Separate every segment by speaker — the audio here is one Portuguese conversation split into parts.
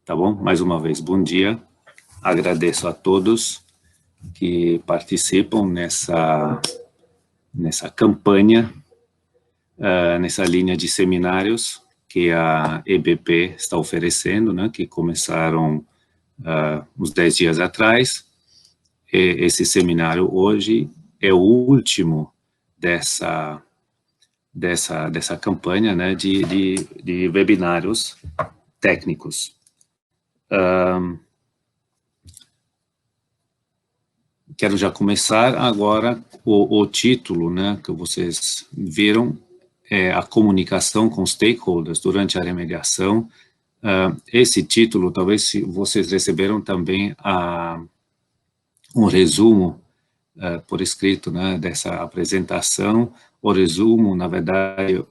Speaker 1: Tá bom? Mais uma vez, bom dia. Agradeço a todos que participam nessa campanha, nessa linha de seminários que a EBP está oferecendo, né, que começaram uns 10 dias atrás. Esse seminário hoje é o último dessa campanha, né, de webinários técnicos. Quero já começar agora o título, né, que vocês viram, é a comunicação com stakeholders durante a remediação. Esse título, talvez vocês receberam também um resumo por escrito, né, dessa apresentação. O resumo, na verdade,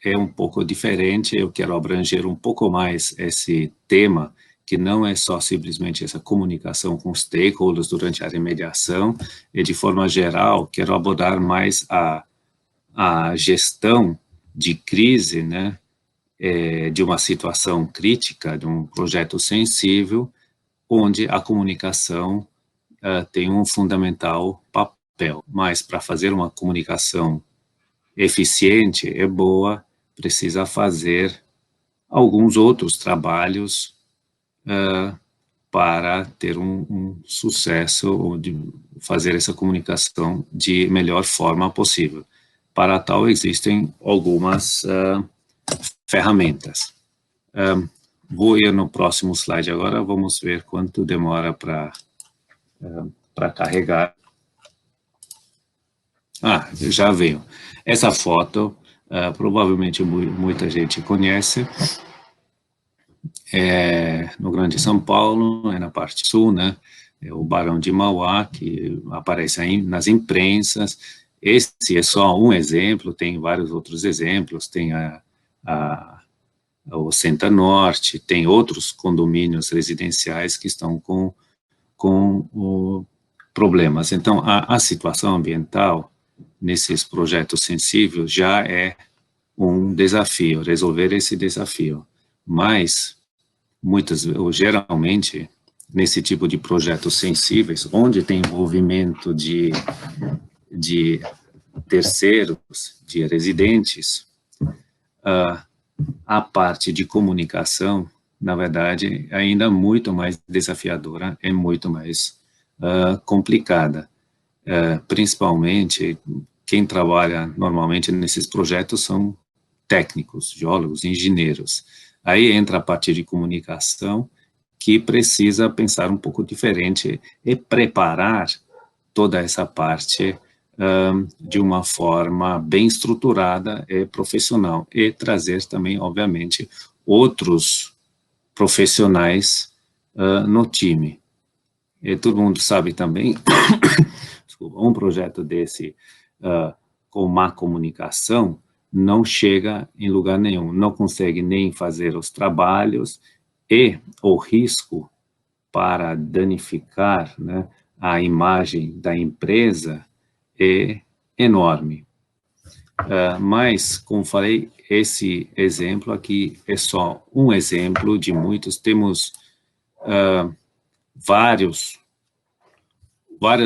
Speaker 1: é um pouco diferente. Eu quero abranger um pouco mais esse tema, que não é só simplesmente essa comunicação com stakeholders durante a remediação, e de forma geral, quero abordar mais a gestão de crise, né, de uma situação crítica, de um projeto sensível, onde a comunicação tem um fundamental papel. Mas para fazer uma comunicação eficiente e boa, precisa fazer alguns outros trabalhos para ter um sucesso, ou de fazer essa comunicação de melhor forma possível. Para tal, existem algumas ferramentas. Vou ir no próximo slide agora, vamos ver quanto demora para carregar. Já veio. Essa foto, provavelmente muita gente conhece. No Grande São Paulo, na parte sul, né? É o Barão de Mauá, que aparece aí nas imprensas. Esse é só um exemplo, tem vários outros exemplos, tem o Senta Norte, tem outros condomínios residenciais que estão com problemas. Então, a situação ambiental nesses projetos sensíveis já é um desafio, resolver esse desafio. Mas geralmente, nesse tipo de projetos sensíveis, onde tem envolvimento de terceiros, de residentes, a parte de comunicação, na verdade, é ainda muito mais desafiadora, é muito mais complicada. Principalmente, quem trabalha normalmente nesses projetos são técnicos, geólogos, engenheiros. Aí entra a parte de comunicação, que precisa pensar um pouco diferente e preparar toda essa parte de uma forma bem estruturada e profissional, e trazer também, obviamente, outros profissionais no time. E todo mundo sabe também, desculpa, um projeto desse com má comunicação não chega em lugar nenhum, não consegue nem fazer os trabalhos, e o risco para danificar, né, a imagem da empresa é enorme. Mas, como falei, esse exemplo aqui é só um exemplo de muitos. Temos várias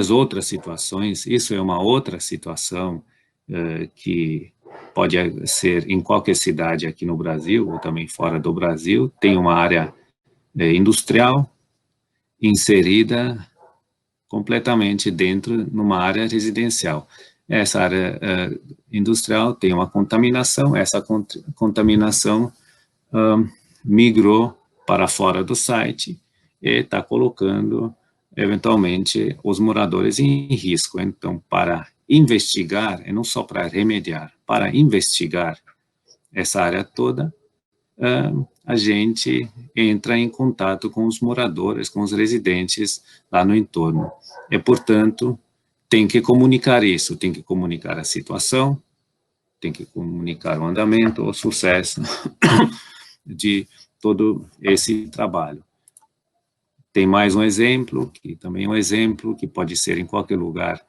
Speaker 1: outras situações. Isso é uma outra situação que pode ser em qualquer cidade aqui no Brasil, ou também fora do Brasil. Tem uma área industrial inserida completamente dentro numa área residencial. Essa área industrial tem uma contaminação, essa contaminação migrou para fora do site e está colocando, eventualmente, os moradores em risco. Então, para investigar, e não só para remediar, para investigar essa área toda, a gente entra em contato com os moradores, com os residentes lá no entorno. E, portanto, tem que comunicar isso, tem que comunicar a situação, tem que comunicar o andamento, o sucesso de todo esse trabalho. Tem mais um exemplo, que também é um exemplo que pode ser em qualquer lugar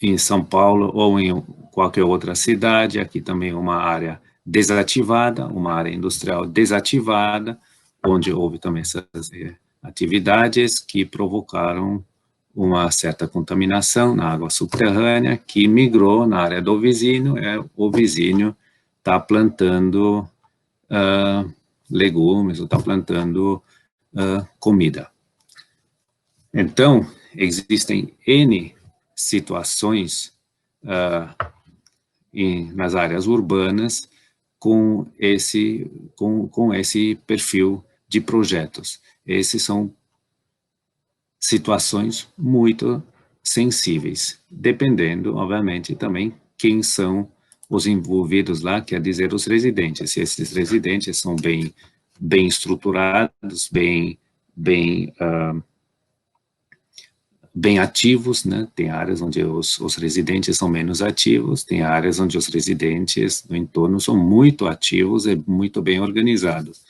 Speaker 1: em São Paulo ou em qualquer outra cidade. Aqui também uma área desativada, uma área industrial desativada, onde houve também essas atividades que provocaram uma certa contaminação na água subterrânea, que migrou na área do vizinho, o vizinho está plantando legumes, ou está plantando comida. Então, existem N situações nas áreas urbanas com esse perfil de projetos. Esses são situações muito sensíveis, dependendo, obviamente, também quem são os envolvidos lá, quer dizer, os residentes. Se esses residentes são bem estruturados, bem ativos, né? Tem áreas onde os residentes são menos ativos, tem áreas onde os residentes no entorno são muito ativos e muito bem organizados.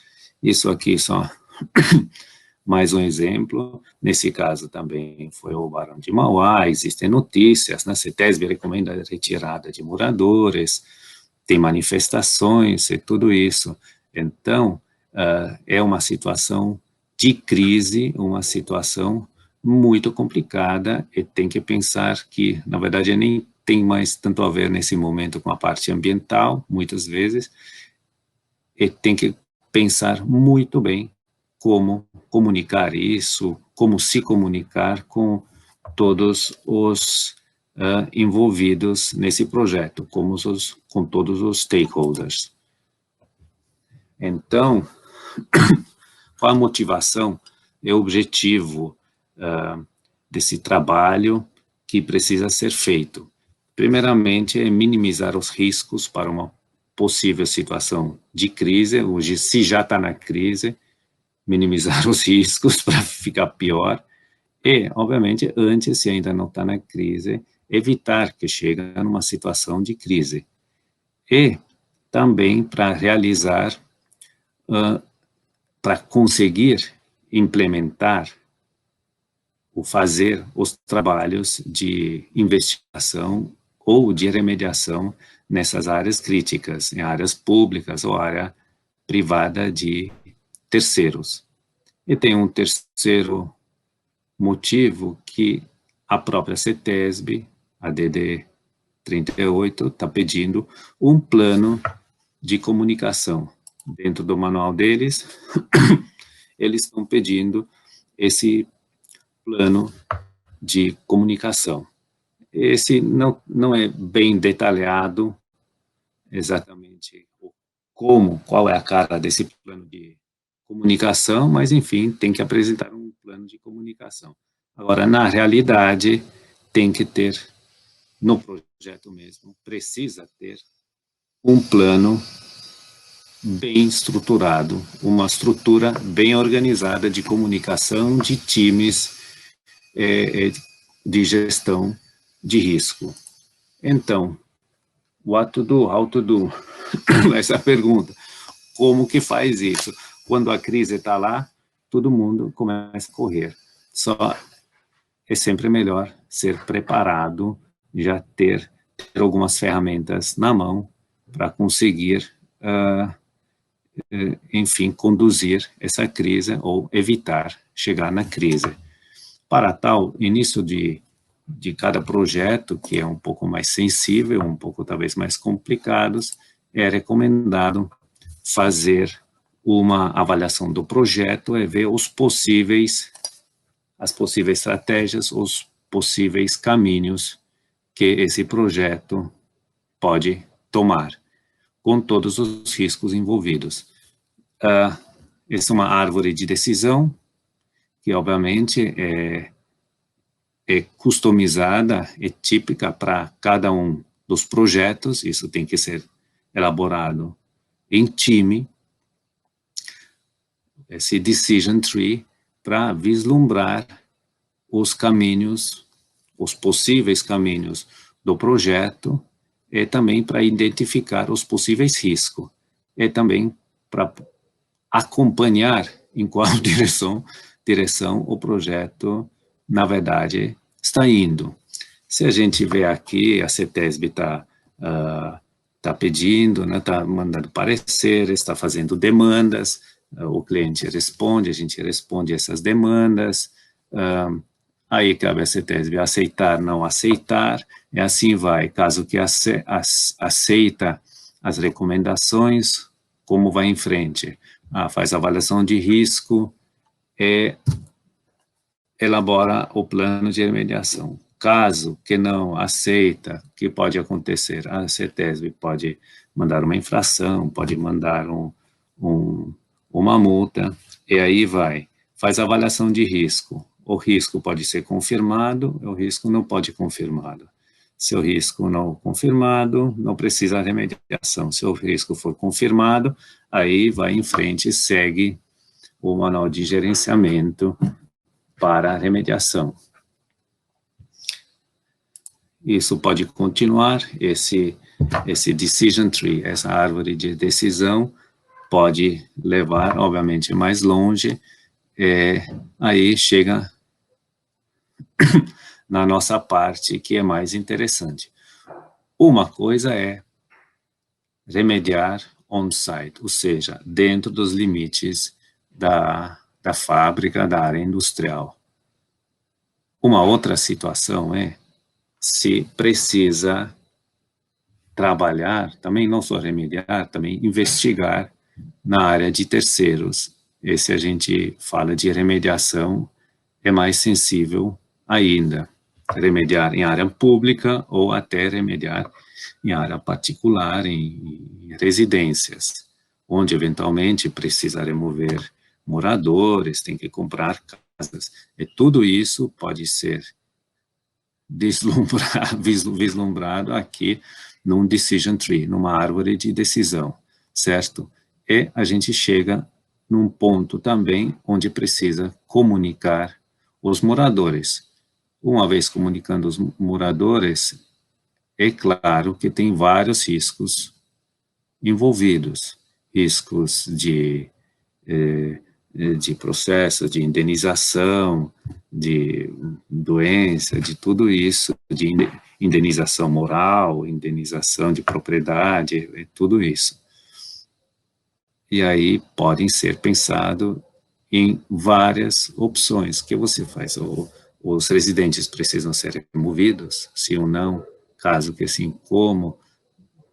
Speaker 1: Isso aqui só mais um exemplo. Nesse caso também foi o Barão de Mauá, existem notícias, né? CETESB recomenda a retirada de moradores, tem manifestações e tudo isso. Então, é uma situação de crise, uma situação muito complicada, e tem que pensar que, na verdade, nem tem mais tanto a ver nesse momento com a parte ambiental, muitas vezes, e tem que pensar muito bem como comunicar isso, como se comunicar com todos os envolvidos nesse projeto, com todos os stakeholders. Então, qual a motivação e o objetivo desse trabalho que precisa ser feito? Primeiramente, é minimizar os riscos para uma possível situação de crise, hoje, se já está na crise, minimizar os riscos para ficar pior, e, obviamente, antes, se ainda não está na crise, evitar que chegue numa situação de crise. E também para realizar, para conseguir implementar ou fazer os trabalhos de investigação ou de remediação nessas áreas críticas, em áreas públicas ou área privada de terceiros. E tem um terceiro motivo que a própria CETESB, a DD 38, está pedindo um plano de comunicação. Dentro do manual deles, eles estão pedindo esse plano de comunicação. Esse não é bem detalhado exatamente qual é a cara desse plano de comunicação, mas, enfim, tem que apresentar um plano de comunicação. Agora, na realidade, tem que ter, no projeto mesmo, precisa ter um plano bem estruturado, uma estrutura bem organizada de comunicação, de times de gestão de risco. Então, what to do, how to do? Essa é a pergunta. Como que faz isso? Quando a crise está lá, todo mundo começa a correr. Só é sempre melhor ser preparado, já ter algumas ferramentas na mão para conseguir, enfim, conduzir essa crise ou evitar chegar na crise. Para tal, início de cada projeto, que é um pouco mais sensível, um pouco talvez mais complicados, é recomendado fazer uma avaliação do projeto e ver as possíveis estratégias, os possíveis caminhos que esse projeto pode tomar, com todos os riscos envolvidos. Essa é uma árvore de decisão, que obviamente é customizada, é típica para cada um dos projetos, isso tem que ser elaborado em time, esse decision tree, para vislumbrar os caminhos, os possíveis caminhos do projeto, e também para identificar os possíveis riscos, e também para acompanhar em qual direção o projeto, na verdade, está indo. Se a gente vê aqui, a CETESB está está pedindo, né, está mandando parecer, está fazendo demandas, o cliente responde, a gente responde essas demandas, aí cabe a CETESB aceitar, não aceitar, e assim vai. Caso que aceita as recomendações, como vai em frente? Faz avaliação de risco e elabora o plano de remediação. Caso que não aceita, o que pode acontecer? A CETESB pode mandar uma infração, pode mandar uma multa, e aí vai. Faz avaliação de risco. O risco pode ser confirmado, o risco não pode ser confirmado. Se o risco não confirmado, não precisa de remediação. Se o risco for confirmado, aí vai em frente e segue o manual de gerenciamento para a remediação. Isso pode continuar, esse decision tree, essa árvore de decisão, pode levar, obviamente, mais longe, aí chega na nossa parte que é mais interessante. Uma coisa é remediar on-site, ou seja, dentro dos limites da fábrica, da área industrial. Uma outra situação é se precisa trabalhar, também não só remediar, também investigar na área de terceiros. Esse a gente fala de remediação, é mais sensível ainda. Remediar em área pública ou até remediar em área particular, em residências, onde eventualmente precisa remover moradores, tem que comprar casas. E tudo isso pode ser vislumbrado aqui num decision tree, numa árvore de decisão, certo? E a gente chega num ponto também onde precisa comunicar os moradores. Uma vez comunicando os moradores, é claro que tem vários riscos envolvidos, riscos de processos, de indenização, de doença, de tudo isso, de indenização moral, indenização de propriedade, tudo isso. E aí podem ser pensado em várias opções que você faz. Os residentes precisam ser removidos, sim ou não, caso que sim, como,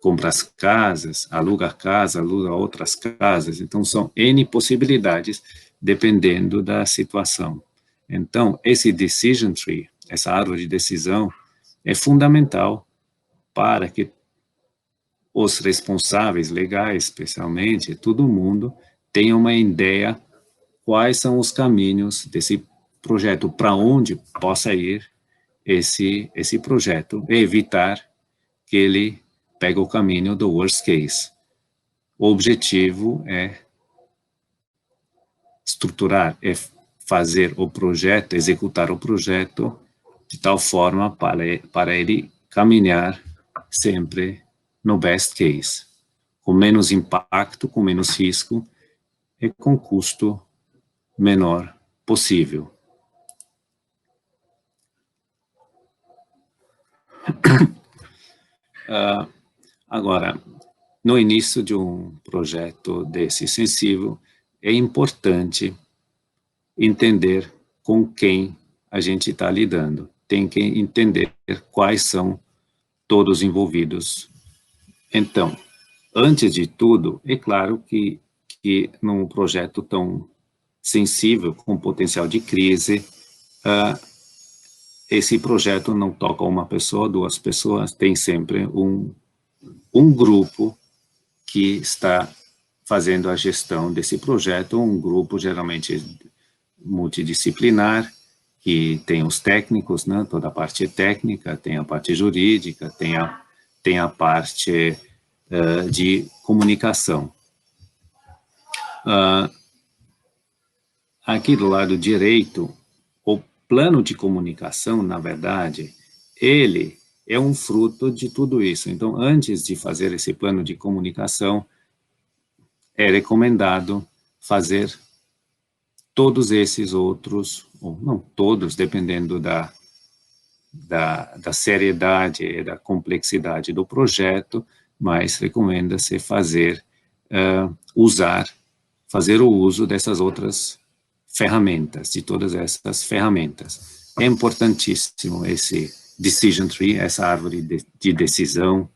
Speaker 1: compra as casas, aluga a casa, aluga outras casas, então são N possibilidades, dependendo da situação. Então, esse decision tree, essa árvore de decisão, é fundamental para que os responsáveis legais, especialmente, todo mundo, tenha uma ideia quais são os caminhos desse projeto, para onde possa ir esse projeto, e evitar que ele pegue o caminho do worst case. O objetivo é estruturar, é fazer o projeto, executar o projeto de tal forma para ele caminhar sempre no best case, com menos impacto, com menos risco e com custo menor possível. Agora, no início de um projeto desse sensível, é importante entender com quem a gente está lidando. Tem que entender quais são todos envolvidos. Então, antes de tudo, é claro que num projeto tão sensível, com potencial de crise, esse projeto não toca uma pessoa, duas pessoas, tem sempre um grupo que está fazendo a gestão desse projeto, um grupo geralmente multidisciplinar, que tem os técnicos, né, toda a parte técnica, tem a parte jurídica, tem a parte de comunicação. Aqui do lado direito, o plano de comunicação, na verdade, ele é um fruto de tudo isso. Então, antes de fazer esse plano de comunicação, é recomendado fazer todos esses outros, ou não todos, dependendo da seriedade e da complexidade do projeto, mas recomenda-se fazer o uso dessas outras ferramentas, de todas essas ferramentas. É importantíssimo esse decision tree, essa árvore de decisão.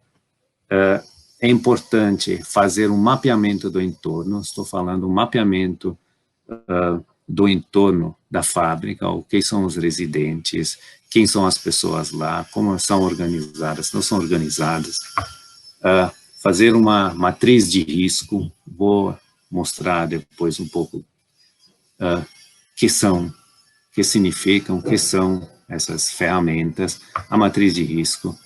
Speaker 1: É importante fazer um mapeamento do entorno, estou falando um mapeamento do entorno da fábrica, ou quem são os residentes, quem são as pessoas lá, como são organizadas, não são organizadas. Fazer uma matriz de risco, vou mostrar depois um pouco que significam, que são essas ferramentas, a matriz de risco.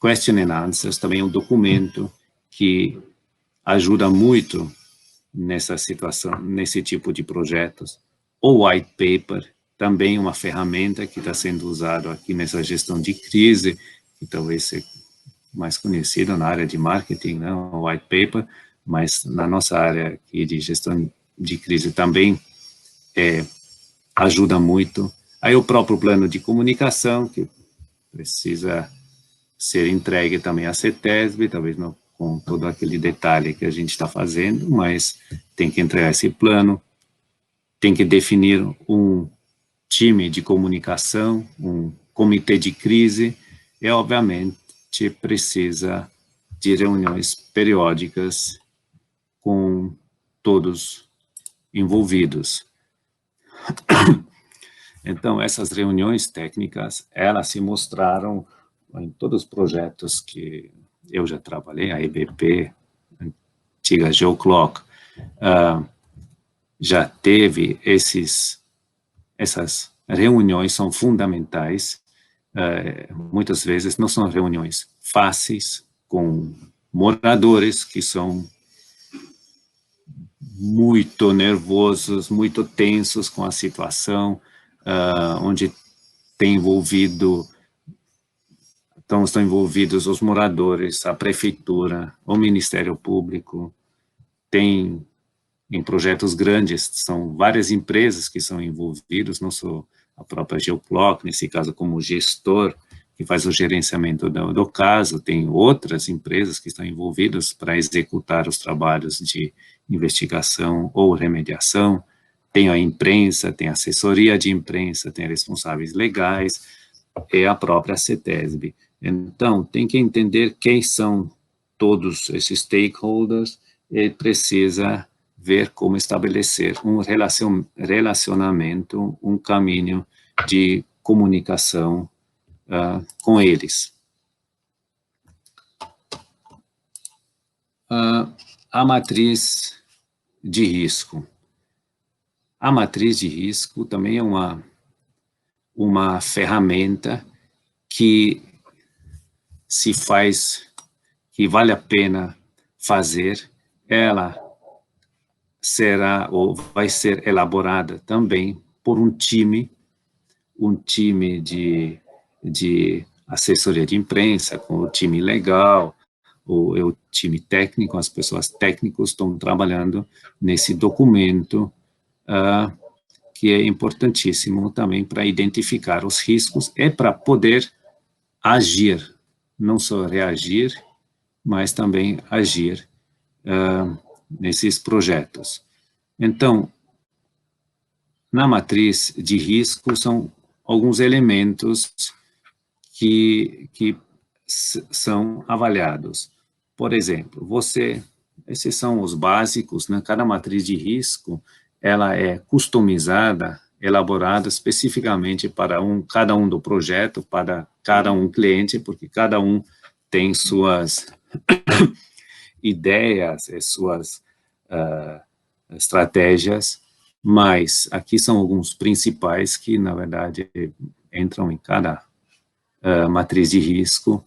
Speaker 1: Question and Answers também é um documento que ajuda muito nessa situação, nesse tipo de projetos. O White Paper, também uma ferramenta que está sendo usada aqui nessa gestão de crise, que talvez seja mais conhecida na área de marketing, né, o White Paper, mas na nossa área aqui de gestão de crise também ajuda muito. Aí o próprio plano de comunicação, que precisa ser entregue também à CETESB, talvez não com todo aquele detalhe que a gente está fazendo, mas tem que entregar esse plano, tem que definir um time de comunicação, um comitê de crise, e, obviamente, precisa de reuniões periódicas com todos envolvidos. Então, essas reuniões técnicas, elas se mostraram em todos os projetos que eu já trabalhei, a EBP, antiga Geoclock, já teve essas reuniões, são fundamentais. Muitas vezes não são reuniões fáceis, com moradores que são muito nervosos, muito tensos com a situação, onde estão envolvidos os moradores, a prefeitura, o Ministério Público, tem em projetos grandes, são várias empresas que são envolvidas, não só a própria Geoclock, nesse caso como gestor, que faz o gerenciamento do caso, tem outras empresas que estão envolvidas para executar os trabalhos de investigação ou remediação, tem a imprensa, tem a assessoria de imprensa, tem responsáveis legais, e a própria CETESB. Então, tem que entender quem são todos esses stakeholders e precisa ver como estabelecer um relacionamento, um caminho de comunicação com eles. A matriz de risco. A matriz de risco também é uma ferramenta que que vale a pena fazer. Ela será ou vai ser elaborada também por um time de assessoria de imprensa, com o time legal, o time técnico, as pessoas técnicas estão trabalhando nesse documento, que é importantíssimo também para identificar os riscos e para poder agir, não só reagir, mas também agir nesses projetos. Então, na matriz de risco são alguns elementos que são avaliados. Por exemplo, esses são os básicos, né? Cada matriz de risco, ela é customizada, elaborada especificamente para cada um do projeto, para cada um cliente, porque cada um tem suas ideias e suas estratégias, mas aqui são alguns principais que, na verdade, entram em cada matriz de risco.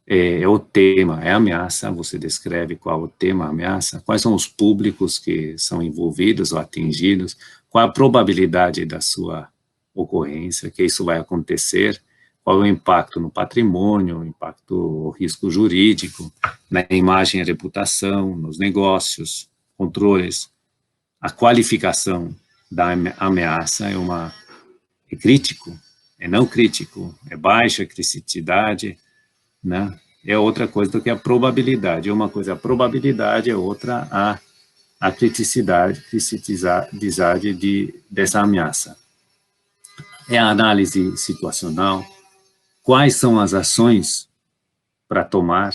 Speaker 1: É o tema, é a ameaça, você descreve qual é o tema, a ameaça, quais são os públicos que são envolvidos ou atingidos, qual a probabilidade da sua ocorrência, que isso vai acontecer, qual é o impacto no patrimônio, o impacto, o risco jurídico, na imagem e reputação, nos negócios, controles. A qualificação da ameaça é crítico, é não crítico, é baixa criticidade, né? é outra coisa do que a probabilidade. Uma coisa é a probabilidade, é outra a criticidade dessa ameaça. É a análise situacional, quais são as ações para tomar,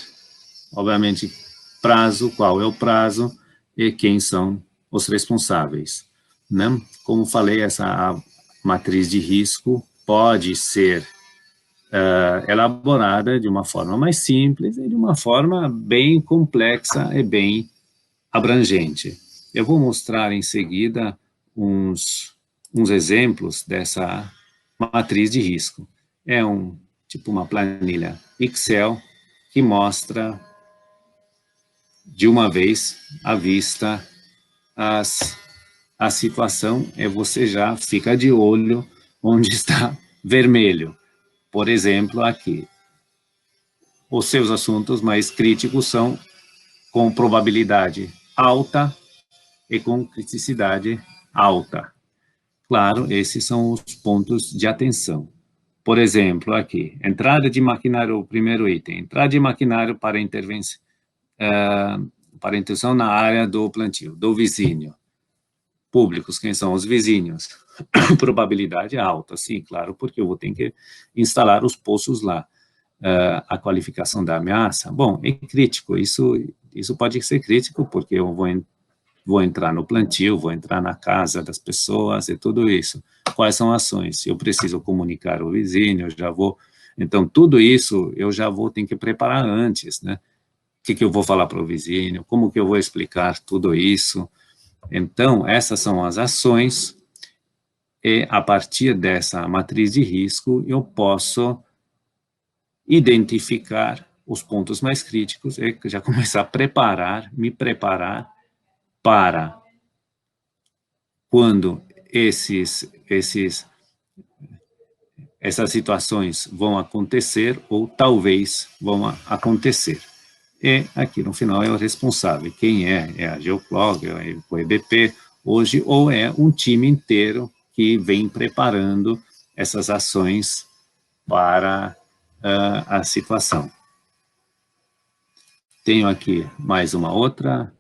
Speaker 1: obviamente, prazo, qual é o prazo e quem são os responsáveis, né? Como falei, essa matriz de risco pode ser elaborada de uma forma mais simples e de uma forma bem complexa e bem abrangente. Eu vou mostrar em seguida uns exemplos dessa matriz de risco. É tipo uma planilha Excel que mostra de uma vez à vista a situação, e você já fica de olho onde está vermelho. Por exemplo, aqui, os seus assuntos mais críticos são com probabilidade alta e com criticidade alta. Claro, esses são os pontos de atenção. Por exemplo, aqui, entrada de maquinário, o primeiro item, entrada de maquinário para intervenção, para intenção na área do plantio, do vizinho. Públicos, quem são os vizinhos? Probabilidade alta, sim, claro, porque eu vou ter que instalar os poços lá. A qualificação da ameaça, bom, é crítico, isso pode ser crítico, porque eu vou entrar no plantio, vou entrar na casa das pessoas e tudo isso. Quais são as ações? Eu preciso comunicar ao vizinho, eu já vou... Então, tudo isso eu já vou ter que preparar antes, né? O que eu vou falar para o vizinho, como que eu vou explicar tudo isso. Então, essas são as ações, e a partir dessa matriz de risco, eu posso identificar os pontos mais críticos e já começar a me preparar para quando essas situações vão acontecer ou talvez vão acontecer. E aqui no final é o responsável. Quem é? É a Geoclog, é o EBP hoje, ou é um time inteiro que vem preparando essas ações para a situação. Tenho aqui mais uma outra,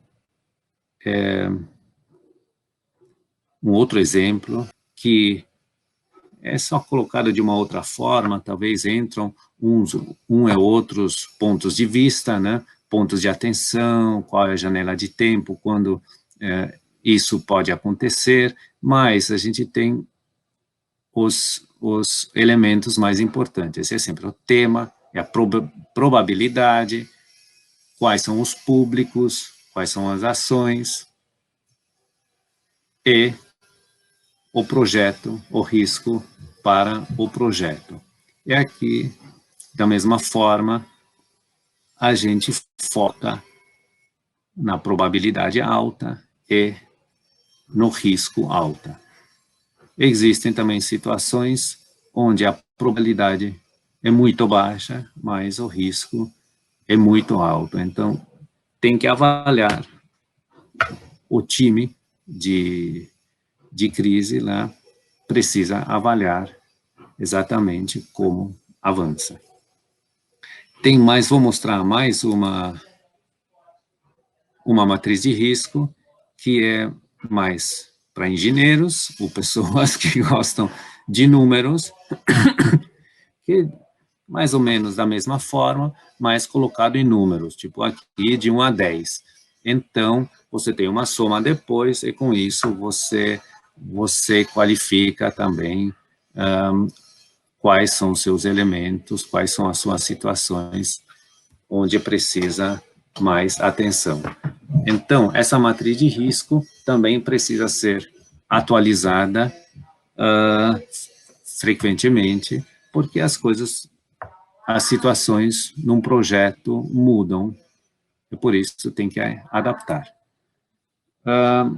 Speaker 1: um outro exemplo, que é só colocado de uma outra forma, talvez entram um e outros pontos de vista, né? Pontos de atenção, qual é a janela de tempo, quando isso pode acontecer, mas a gente tem os elementos mais importantes. Esse é sempre o tema, é a probabilidade, quais são os públicos, quais são as ações e o projeto, o risco para o projeto. E aqui, da mesma forma, a gente foca na probabilidade alta e no risco alta. Existem também situações onde a probabilidade é muito baixa, mas o risco é muito alto. Então, tem que avaliar o time de crise lá, precisa avaliar exatamente como avança. Vou mostrar mais uma matriz de risco, que é mais para engenheiros, ou pessoas que gostam de números, que mais ou menos da mesma forma, mas colocado em números, tipo aqui de 1 a 10. Então, você tem uma soma depois, e com isso você qualifica também quais são os seus elementos, quais são as suas situações onde precisa mais atenção. Então, essa matriz de risco também precisa ser atualizada frequentemente, porque as situações num projeto mudam, e por isso tem que adaptar. A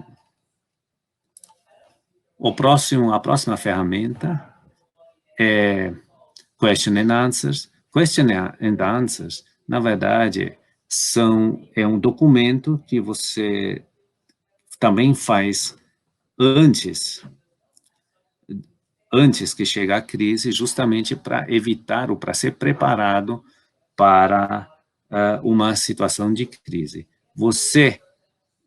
Speaker 1: próxima ferramenta é Question and Answers. Question and Answers, na verdade, é um documento que você também faz antes que chegue a crise, justamente para evitar ou para ser preparado para uma situação de crise. Você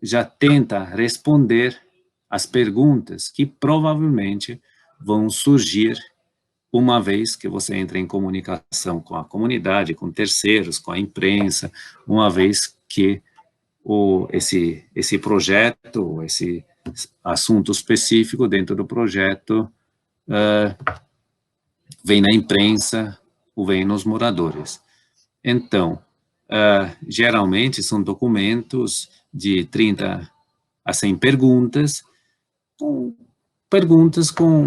Speaker 1: já tenta responder as perguntas que provavelmente vão surgir uma vez que você entra em comunicação com a comunidade, com terceiros, com a imprensa, uma vez que esse projeto, esse assunto específico dentro do projeto vem na imprensa ou vem nos moradores. Então, geralmente são documentos de 30 a 100 perguntas,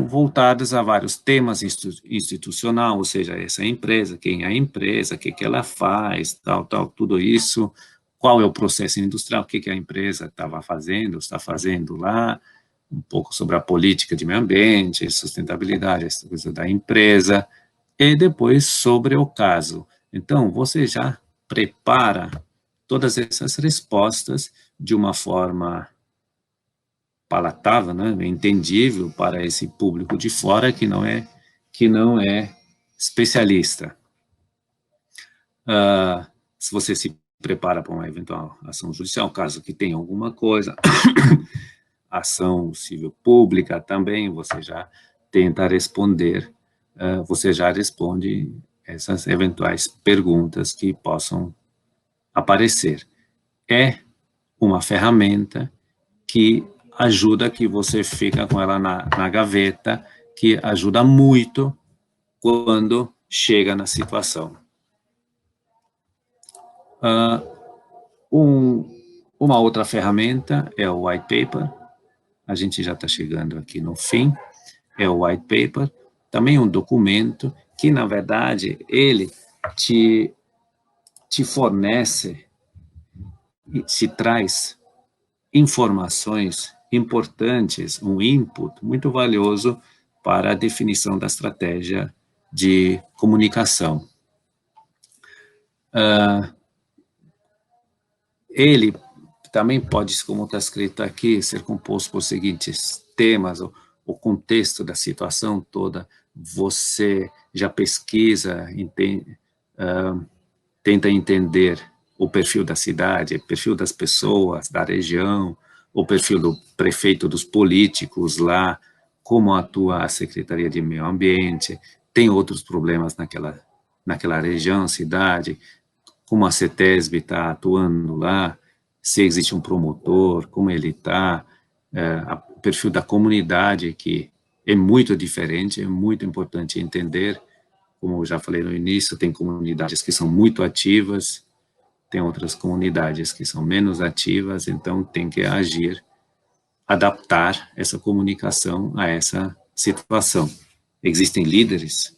Speaker 1: voltadas a vários temas institucional, ou seja, essa empresa, quem é a empresa, o que ela faz, tal, tudo isso, qual é o processo industrial, o que a empresa estava fazendo, está fazendo lá, um pouco sobre a política de meio ambiente, sustentabilidade, essa coisa da empresa, e depois sobre o caso. Então, você já prepara todas essas respostas de uma forma palatável, né, entendível para esse público de fora que não é especialista. Se você se prepara para uma eventual ação judicial, caso que tenha alguma coisa, ação civil pública também, você já tenta responder, você já responde essas eventuais perguntas que possam aparecer. É uma ferramenta que ajuda, que você fica com ela na gaveta, que ajuda muito quando chega na situação. Uma outra ferramenta é o white paper, a gente já está chegando aqui no fim, é o white paper, também um documento que, na verdade, ele te fornece, te traz informações importantes, um input muito valioso para a definição da estratégia de comunicação. Ele também pode, como está escrito aqui, ser composto por seguintes temas: o contexto da situação toda, você já pesquisa, tenta entender o perfil da cidade, o perfil das pessoas, da região, o perfil do prefeito, dos políticos lá, como atua a Secretaria de Meio Ambiente, tem outros problemas naquela região, cidade, como a CETESB está atuando lá, se existe um promotor, como ele está, o perfil da comunidade, que é muito diferente, é muito importante entender. Como eu já falei no início, tem comunidades que são muito ativas, tem outras comunidades que são menos ativas, então tem que agir, adaptar essa comunicação a essa situação. Existem líderes,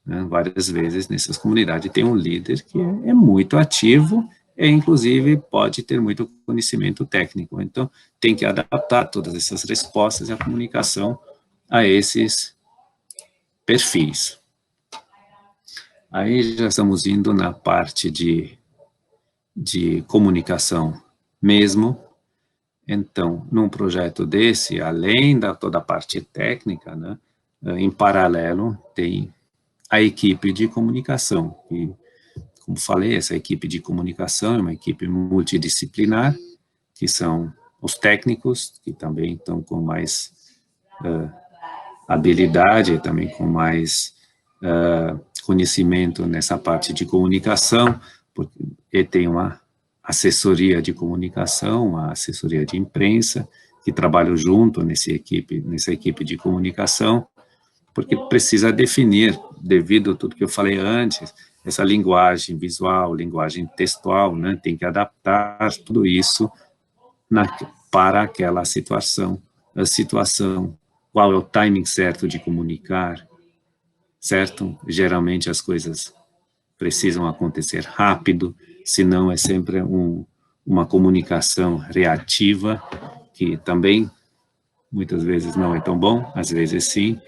Speaker 1: né, várias vezes nessas comunidades tem um líder que é muito ativo e, inclusive, pode ter muito conhecimento técnico. Então, tem que adaptar todas essas respostas e a comunicação a esses perfis. Aí já estamos indo na parte de comunicação mesmo. Então, num projeto desse, além da toda a parte técnica, né, em paralelo, tem a equipe de comunicação. E, como falei, essa equipe de comunicação é uma equipe multidisciplinar, que são os técnicos, que também estão com mais habilidade, também com mais conhecimento nessa parte de comunicação, porque tem uma assessoria de comunicação, uma assessoria de imprensa, que trabalham junto nessa equipe de comunicação, porque precisa definir, devido a tudo que eu falei antes, essa linguagem visual, linguagem textual, né, tem que adaptar tudo isso para aquela situação, qual é o timing certo de comunicar, certo? Geralmente as coisas precisam acontecer rápido, senão é sempre uma comunicação reativa, que também muitas vezes não é tão bom, às vezes sim.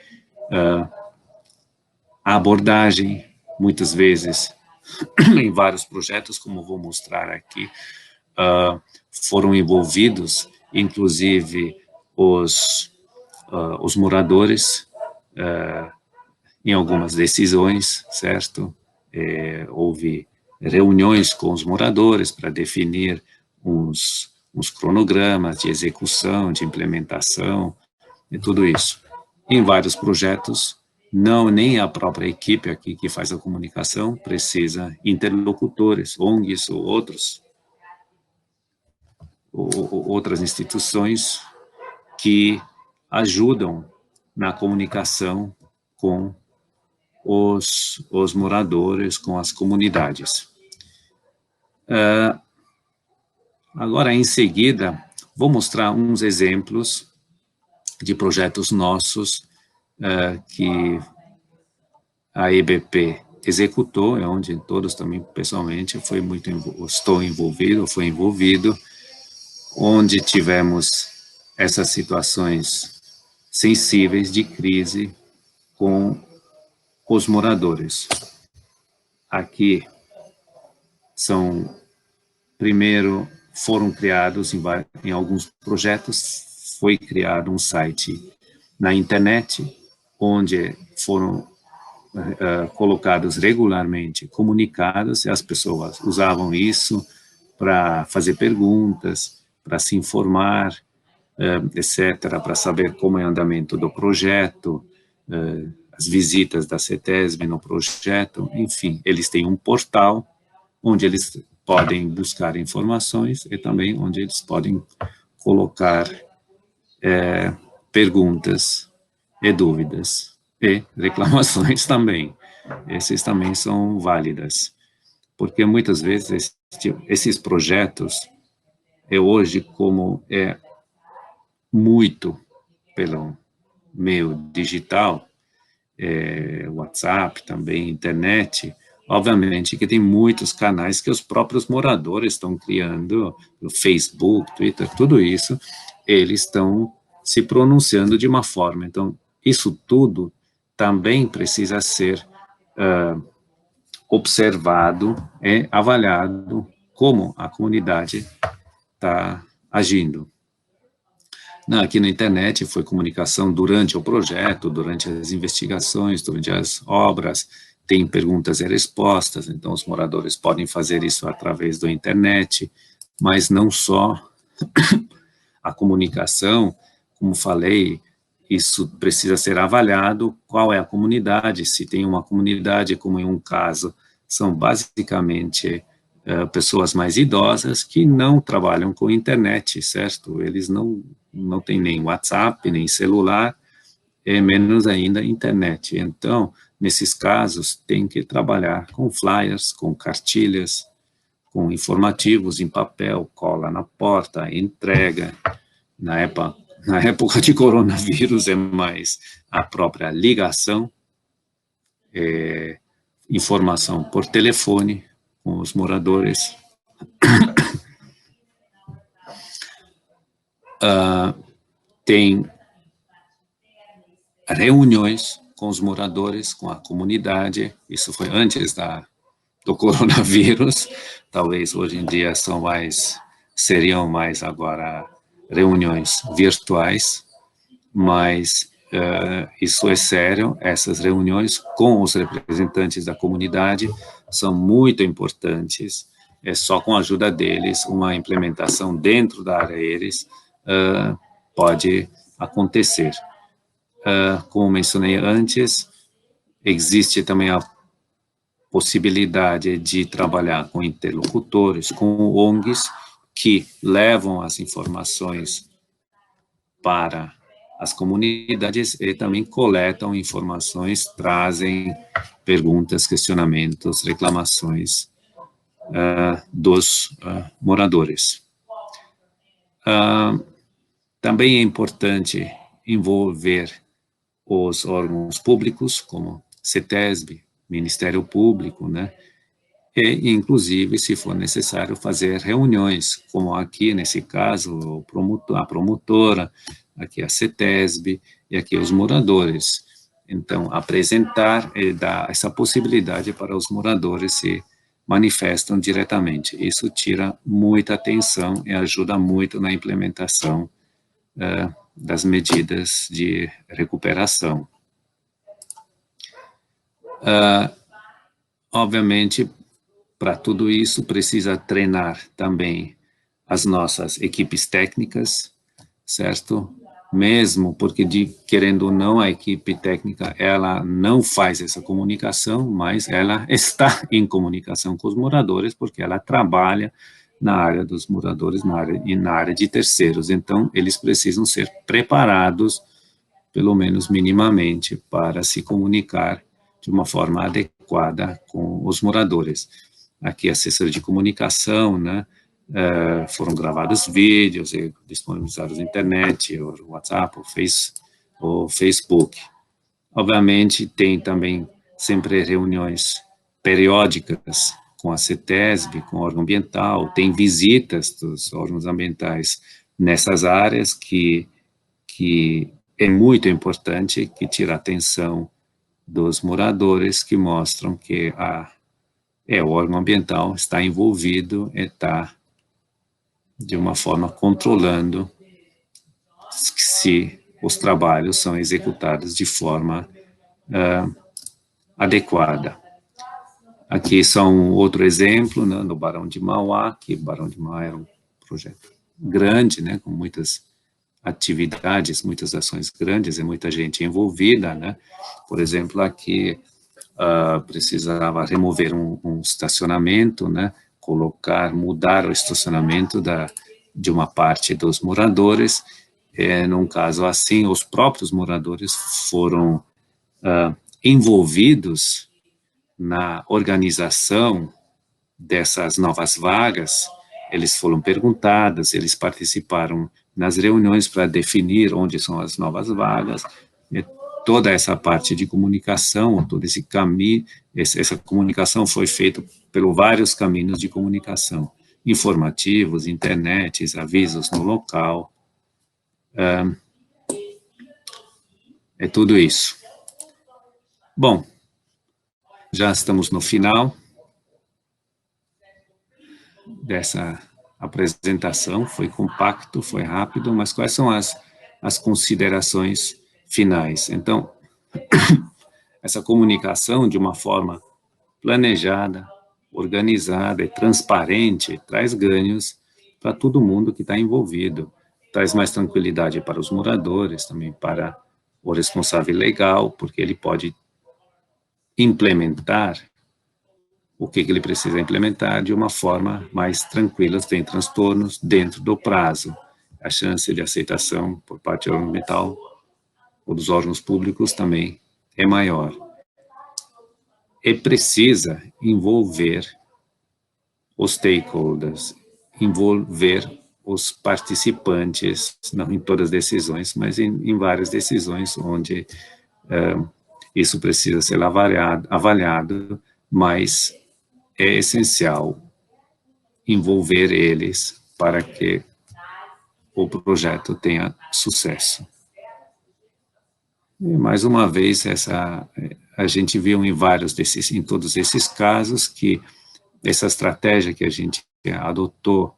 Speaker 1: A abordagem, muitas vezes, em vários projetos, como vou mostrar aqui, foram envolvidos, inclusive, os moradores em algumas decisões, certo? Houve reuniões com os moradores para definir uns cronogramas de execução, de implementação, e tudo isso. Em vários projetos, não nem a própria equipe aqui que faz a comunicação precisa interlocutores, ONGs ou outras instituições que ajudam na comunicação com os moradores, com as comunidades. Agora, em seguida, vou mostrar uns exemplos de projetos nossos que a EBP executou, é onde todos também, pessoalmente, fui envolvido, onde tivemos essas situações sensíveis de crise com os moradores. Aqui primeiro foram criados em alguns projetos, foi criado um site na internet, onde foram colocados regularmente comunicados, e as pessoas usavam isso para fazer perguntas, para se informar, etc., para saber como é o andamento do projeto, as visitas da CETESB no projeto, enfim, eles têm um portal onde eles podem buscar informações e também onde eles podem colocar perguntas e dúvidas e reclamações também. Esses também são válidas, porque muitas vezes esses projetos, hoje, como é muito pelo meio digital, WhatsApp, também internet, obviamente que tem muitos canais que os próprios moradores estão criando, no Facebook, Twitter, tudo isso, eles estão se pronunciando de uma forma. Então, isso tudo também precisa ser observado e avaliado como a comunidade está agindo. Aqui na internet foi comunicação durante o projeto, durante as investigações, durante as obras, tem perguntas e respostas, então os moradores podem fazer isso através da internet, mas não só a comunicação, como falei, isso precisa ser avaliado, qual é a comunidade, se tem uma comunidade, como em um caso, são basicamente pessoas mais idosas que não trabalham com internet, certo? Eles não têm nem WhatsApp, nem celular, e menos ainda internet. Então, nesses casos, tem que trabalhar com flyers, com cartilhas, com informativos em papel, cola na porta, entrega. Na época de coronavírus, é mais a própria ligação, informação por telefone com os moradores. Tem reuniões com os moradores, com a comunidade, isso foi antes do coronavírus, talvez hoje em dia seriam mais agora reuniões virtuais, mas isso é sério, essas reuniões com os representantes da comunidade são muito importantes, só com a ajuda deles, uma implementação dentro da área deles pode acontecer. Como mencionei antes, existe também a possibilidade de trabalhar com interlocutores, com ONGs, que levam as informações para as comunidades e também coletam informações, trazem perguntas, questionamentos, reclamações dos moradores. Também é importante envolver os órgãos públicos, como CETESB, Ministério Público, né? E, inclusive, se for necessário, fazer reuniões, como aqui, nesse caso, a promotora, aqui a CETESB, e aqui os moradores. Então, apresentar e dar essa possibilidade para os moradores se manifestam diretamente. Isso tira muita atenção e ajuda muito na implementação das medidas de recuperação. Obviamente, Para tudo isso, precisa treinar também as nossas equipes técnicas, certo? Mesmo porque, querendo ou não, a equipe técnica, ela não faz essa comunicação, mas ela está em comunicação com os moradores, porque ela trabalha na área dos moradores, na área de terceiros. Então, eles precisam ser preparados, pelo menos minimamente, para se comunicar de uma forma adequada com os moradores. Aqui, assessor de comunicação, né? Foram gravados vídeos e disponibilizados na internet, o WhatsApp, o Facebook. Obviamente, tem também sempre reuniões periódicas com a CETESB, com o órgão ambiental, tem visitas dos órgãos ambientais nessas áreas que é muito importante, que tira a atenção dos moradores, que mostram que o órgão ambiental está envolvido, está de uma forma controlando se os trabalhos são executados de forma adequada. Aqui só um outro exemplo, né, no Barão de Mauá, que Barão de Mauá era um projeto grande, né, com muitas atividades, muitas ações grandes e muita gente envolvida, né. Por exemplo, aqui precisava remover um estacionamento, né, mudar o estacionamento de uma parte dos moradores. Num caso assim, os próprios moradores foram envolvidos na organização dessas novas vagas. Eles foram perguntados, eles participaram nas reuniões para definir onde são as novas vagas. Toda essa parte de comunicação, todo esse caminho, essa comunicação foi feita pelos vários caminhos de comunicação, informativos, internet, avisos no local, é tudo isso. Bom, já estamos no final dessa apresentação, foi compacto, foi rápido, mas quais são as considerações finais? Então, essa comunicação de uma forma planejada, organizada e transparente traz ganhos para todo mundo que está envolvido, traz mais tranquilidade para os moradores, também para o responsável legal, porque ele pode implementar o que ele precisa implementar de uma forma mais tranquila, sem transtornos, dentro do prazo. A chance de aceitação por parte do órgão ambiental ou dos órgãos públicos também é maior. E precisa envolver os stakeholders, envolver os participantes, não em todas as decisões, mas em várias decisões onde isso precisa ser avaliado, mas é essencial envolver eles para que o projeto tenha sucesso. E, mais uma vez, a gente viu em todos esses casos, que essa estratégia que a gente adotou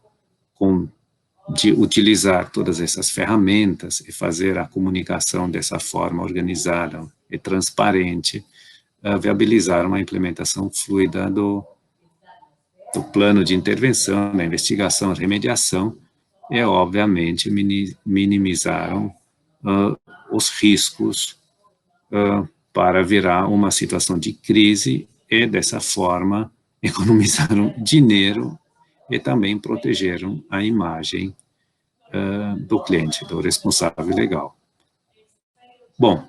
Speaker 1: de utilizar todas essas ferramentas e fazer a comunicação dessa forma organizada e transparente, viabilizaram uma implementação fluida do plano de intervenção, da investigação, remediação, e, obviamente, minimizaram os riscos para virar uma situação de crise e, dessa forma, economizaram dinheiro e também protegeram a imagem do cliente, do responsável legal. Bom,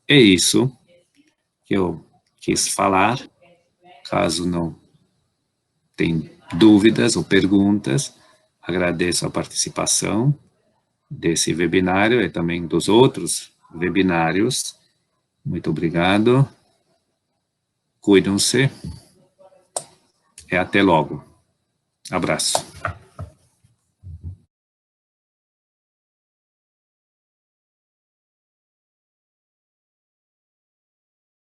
Speaker 1: é isso que eu quis falar. Caso não tenha dúvidas ou perguntas, agradeço a participação desse webinário e também dos outros webinários. Muito obrigado. Cuidam-se e até logo. Abraço.